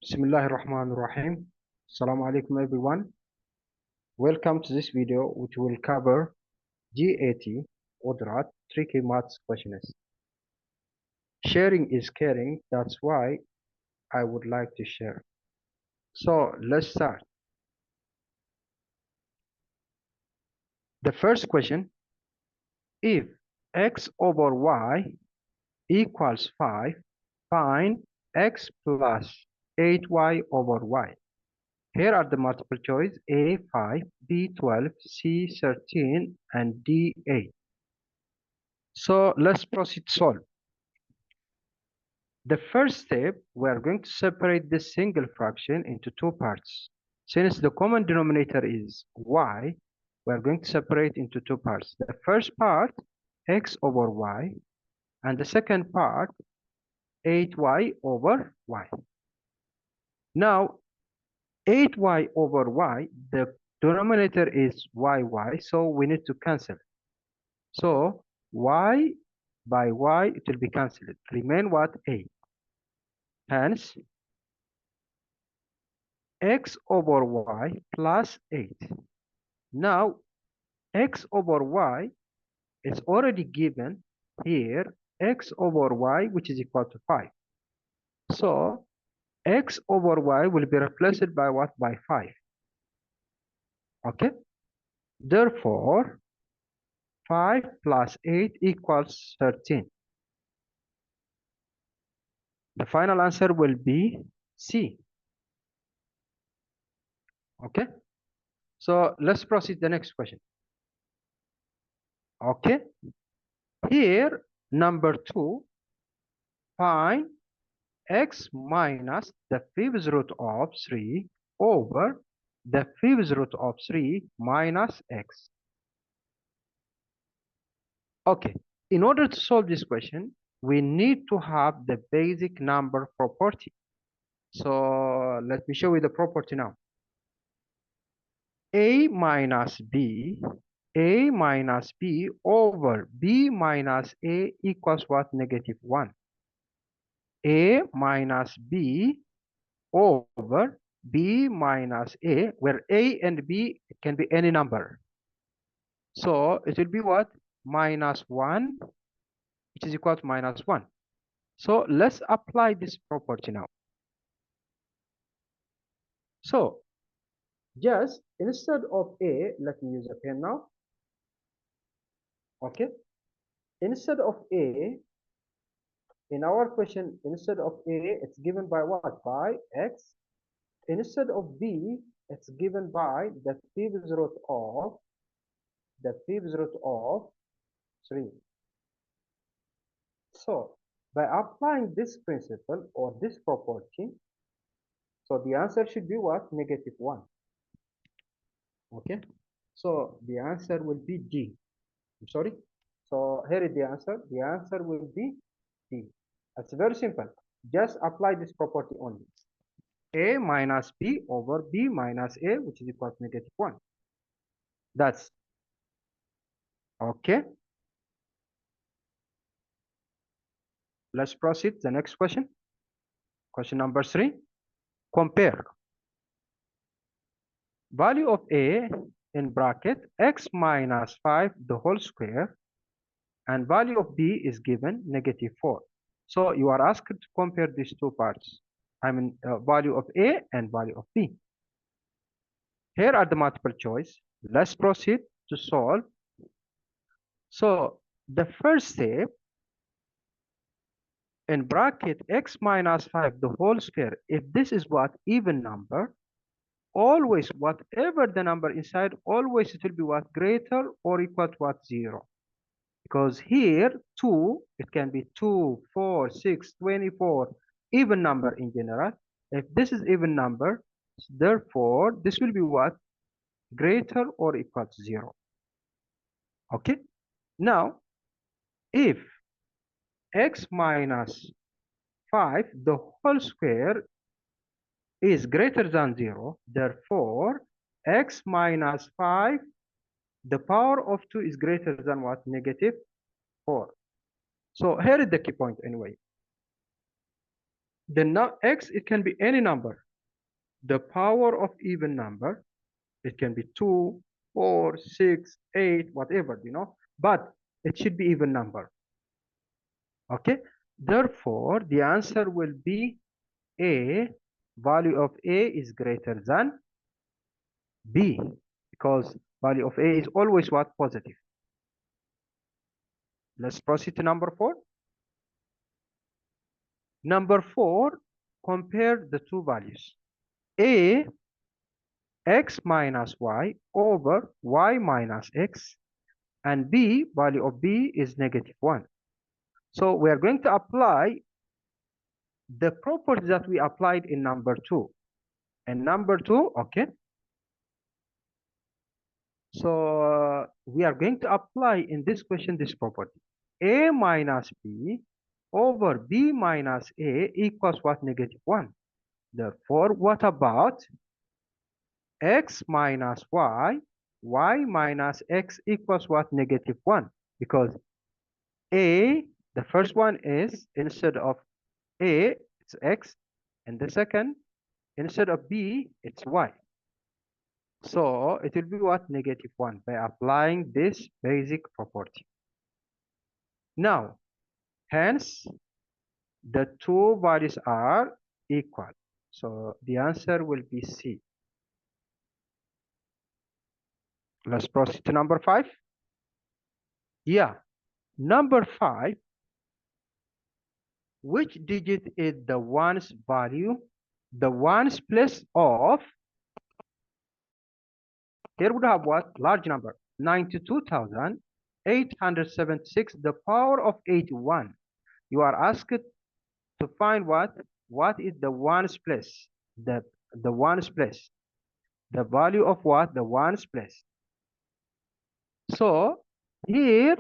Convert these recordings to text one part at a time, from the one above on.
Bismillahirrahmanirrahim. Assalamu alaikum everyone. Welcome to this video which will cover 𝐬𝐴T قدرات tricky maths questions. Sharing is caring, that's why I would like to share. So let's start. The first question, if x over y equals 5, find x plus 8y over y. Here are the multiple choice A 5, B 12, C 13, and D 8. So let's proceed to solve. The first step, we are going to separate this single fraction into two parts. Since the common denominator is y, we are going to separate into two parts. The first part, x over y, and the second part, 8y over y. Now, 8y over y, the denominator is yy, so we need to cancel. So y by y, it will be cancelled. Remain what? 8. Hence, x over y plus 8. Now, x over y is already given here, x over y, which is equal to 5. So, x over y will be replaced by what? By 5. Okay? Therefore, 5 plus 8 equals 13. The final answer will be C. Okay? So, let's proceed to the next question. Okay? Here, number 2, find x minus the fifth root of 3 over the fifth root of 3 minus x. Okay, in order to solve this question, we need to have the basic number property. So let me show you the property now. A minus B over B minus A equals what? Negative 1. A minus B over B minus A, where A and B can be any number. So it will be what? Minus 1, which is equal to minus 1. So let's apply this property now. So just instead of A, let me use a pen now. Okay. Instead of A, in our question, instead of A, it's given by what? By X. Instead of B, it's given by the fifth root of 3. So by applying this principle or this property, so the answer should be what? Negative 1. Okay. So the answer will be D. I'm sorry. So here is the answer. The answer will be D. It's very simple. Just apply this property only. A minus B over B minus A, which is equal to negative 1. That's okay. Let's proceed to the next question. Question number 3. Compare value of A in bracket x minus 5 the whole square, and value of B is given negative 4. So you are asked to compare these two parts. I mean value of A and value of B. Here are the multiple choice. Let's proceed to solve. So the first step, in bracket x minus 5 the whole square, if this is what? Even number, always whatever the number inside, always it will be what? Greater or equal to what? 0. Because here 2, it can be 2, 4, 6, 24, even number in general. If this is even number, therefore this will be what? Greater or equal to 0. Okay. Now, if x minus 5 the whole square is greater than 0, therefore x minus 5 the power of 2 is greater than what? Negative 4. So here is the key point anyway. The x, it can be any number. The power of even number, it can be 2, 4, 6, 8, whatever, but it should be even number. Okay, therefore the answer will be a. Value of a is greater than b, because value of a is always what? Positive. Let's proceed to number 4. Number 4, compare the two values. A, x minus y over y minus x, and b, value of b is -1. So we are going to apply the property that we applied in number 2. And number 2, okay. So we are going to apply in this question this property. A minus b over b minus a equals what? -1. Therefore, what about x minus y, y minus x equals what? -1. Because a, the first one is, instead of a, it's x, and the second, instead of b, it's y. So it will be what? -1 by applying this basic property. Now, hence, the two values are equal. So the answer will be C. Let's proceed to number 5. Yeah, number 5. Which digit is the ones value? The ones place of, here we have what? Large number, 92,876, the power of 81. You are asked to find what? What is the ones place? The ones place. The value of what? The ones place. So here,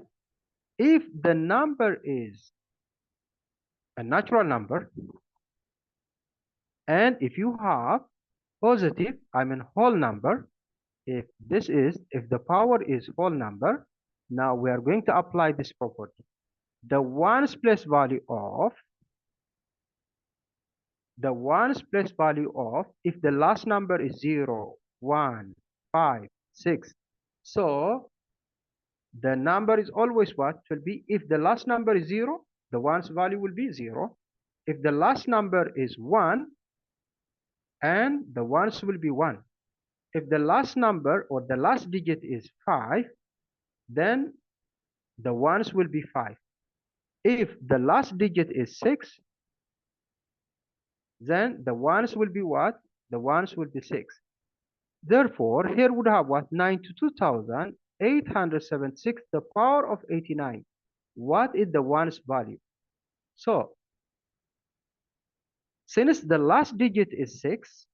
if the number is a natural number, and if you have positive, I mean whole number, if the power is whole number, now we are going to apply this property. The ones place value of, if the last number is 0, 1, 5, 6, so the number is always what? It will be, if the last number is 0, the ones value will be 0. If the last number is 1, and the ones will be 1. If the last number or the last digit is 5, then the ones will be 5. If the last digit is 6, then the ones will be what? The ones will be 6. Therefore, here we have what? 92,876, the power of 89. What is the ones value? So, since the last digit is 6,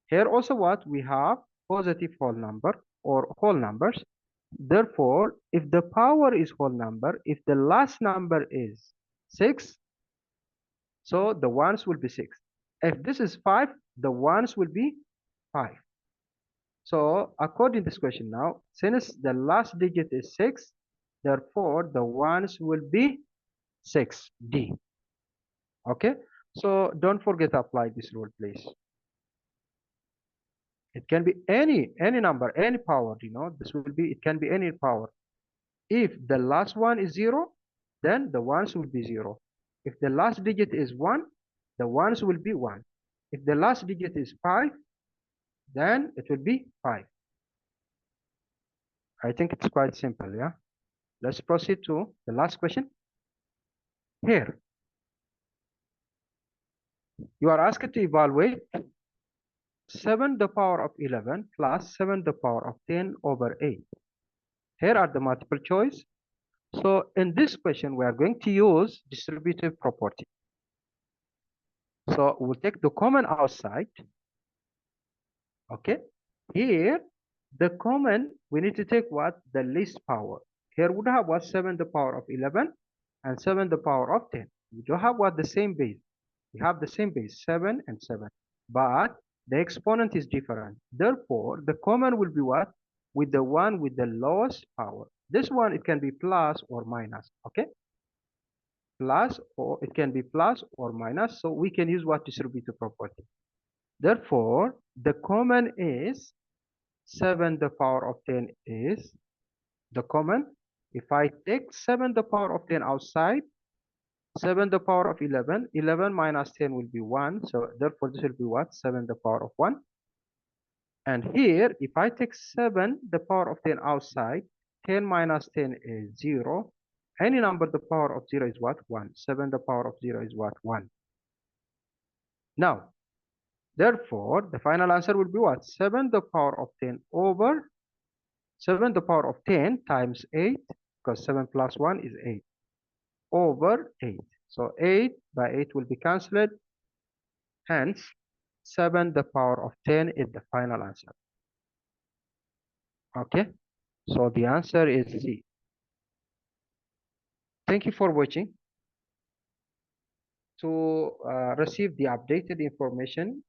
here also what? We have positive whole number or whole numbers. Therefore, if the power is whole number, if the last number is 6, so the ones will be 6. If this is 5, the ones will be 5. So according to this question now, since the last digit is 6, therefore the ones will be 6D. Okay, so don't forget to apply this rule, please. It can be any number, any power, this will be, it can be any power. If the last one is 0, then the ones will be 0. If the last digit is 1, the ones will be 1. If the last digit is 5, then it will be 5. I think it's quite simple, yeah? Let's proceed to the last question. Here, you are asked to evaluate 7 to the power of 11 plus 7 to the power of 10 over 8. Here are the multiple choice. So in this question, we are going to use distributive property. So we'll take the common outside. Okay. Here, the common, we need to take what? The least power. Here we have what? 7 to the power of 11 and 7 to the power of 10. We do have what? The same base. We have the same base, 7 and 7. But the exponent is different. Therefore, the common will be what? With the one with the lowest power. This one, it can be plus or minus. Okay. plus, or it can be plus or minus. So we can use what distributive property. Therefore, the common is 7 the power of 10 is the common. If I take 7 the power of 10 outside, 7 the power of 11, 11 minus 10 will be 1. So therefore this will be what? 7 the power of 1. And here, if I take 7 the power of 10 outside, 10 minus 10 is 0. Any number the power of 0 is what? 1. 7 the power of 0 is what? 1. Now, therefore, the final answer will be what? 7 the power of 10 over 7 the power of 10 times 8, because 7 plus 1 is 8, over 8. So 8 by 8 will be cancelled. Hence, 7 the power of 10 is the final answer. Okay, so the answer is C. Thank you for watching. To receive the updated information,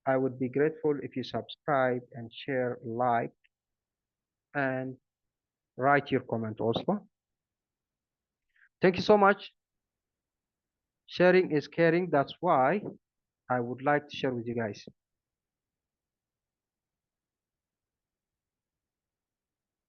I would be grateful if you subscribe and share, like, and write your comment also. Thank you so much. Sharing is caring. That's why I would like to share with you guys.